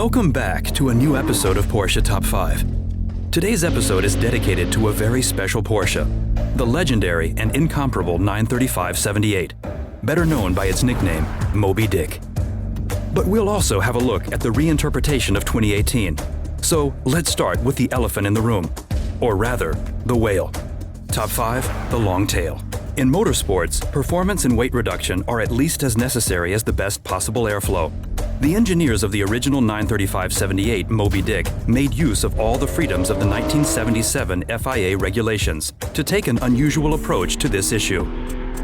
Welcome back to a new episode of Porsche Top 5. Today's episode is dedicated to a very special Porsche, the legendary and incomparable 935/78, better known by its nickname, Moby Dick. But we'll also have a look at the reinterpretation of 2018. So let's start with the elephant in the room, or rather, the whale. Top 5, the long tail. In motorsports, performance and weight reduction are at least as necessary as the best possible airflow. The engineers of the original 935/78 Moby Dick made use of all the freedoms of the 1977 FIA regulations to take an unusual approach to this issue.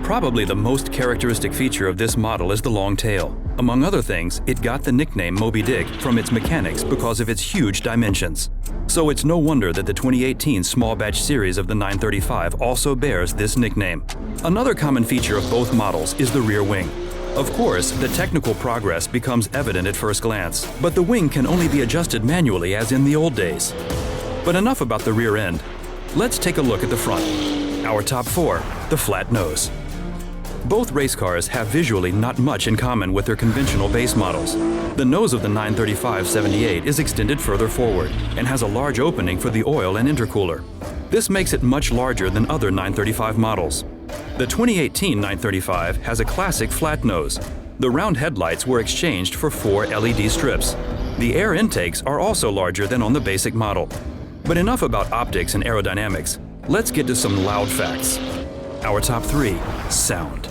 Probably the most characteristic feature of this model is the long tail. Among other things, it got the nickname Moby Dick from its mechanics because of its huge dimensions. So it's no wonder that the 2018 small batch series of the 935 also bears this nickname. Another common feature of both models is the rear wing. Of course, the technical progress becomes evident at first glance, but the wing can only be adjusted manually as in the old days. But enough about the rear end. Let's take a look at the front. Our top 4, the flat nose. Both race cars have visually not much in common with their conventional base models. The nose of the 935/78 is extended further forward and has a large opening for the oil and intercooler. This makes it much larger than other 935 models. The 2018 935 has a classic flat nose. The round headlights were exchanged for 4 LED strips. The air intakes are also larger than on the basic model. But enough about optics and aerodynamics. Let's get to some loud facts. Our top 3, sound.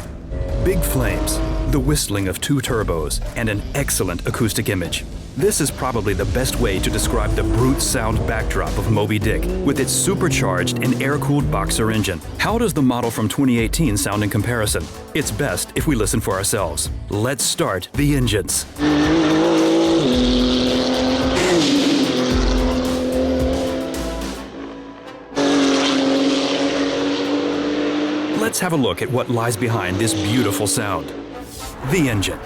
Big flames, the whistling of 2 turbos, and an excellent acoustic image. This is probably the best way to describe the brute sound backdrop of Moby Dick with its supercharged and air-cooled boxer engine. How does the model from 2018 sound in comparison? It's best if we listen for ourselves. Let's start the engines. Let's have a look at what lies behind this beautiful sound. The engine.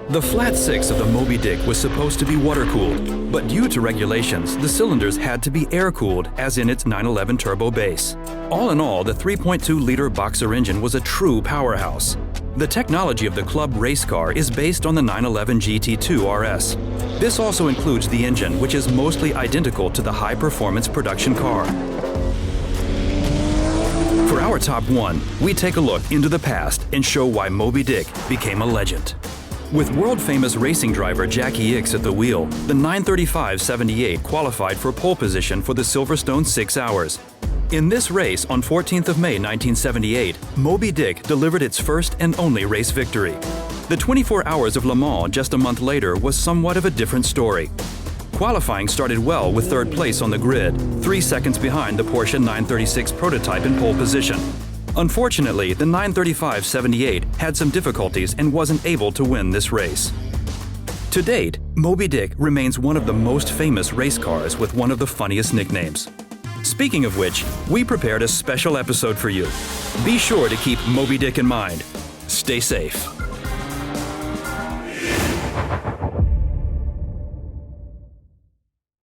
The flat 6 of the Moby Dick was supposed to be water-cooled, but due to regulations, the cylinders had to be air-cooled, as in its 911 turbo base. All in all, the 3.2-liter boxer engine was a true powerhouse. The technology of the club race car is based on the 911 GT2 RS. This also includes the engine, which is mostly identical to the high-performance production car. For our top 1, we take a look into the past and show why Moby Dick became a legend. With world-famous racing driver Jackie Ickx at the wheel, the 935/78 qualified for pole position for the Silverstone 6 Hours. In this race on 14th of May 1978, Moby Dick delivered its first and only race victory. The 24 Hours of Le Mans just a month later was somewhat of a different story. Qualifying started well with 3rd place on the grid, 3 seconds behind the Porsche 936 prototype in pole position. Unfortunately, the 935/78 had some difficulties and wasn't able to win this race. To date, Moby Dick remains one of the most famous race cars with one of the funniest nicknames. Speaking of which, we prepared a special episode for you. Be sure to keep Moby Dick in mind. Stay safe.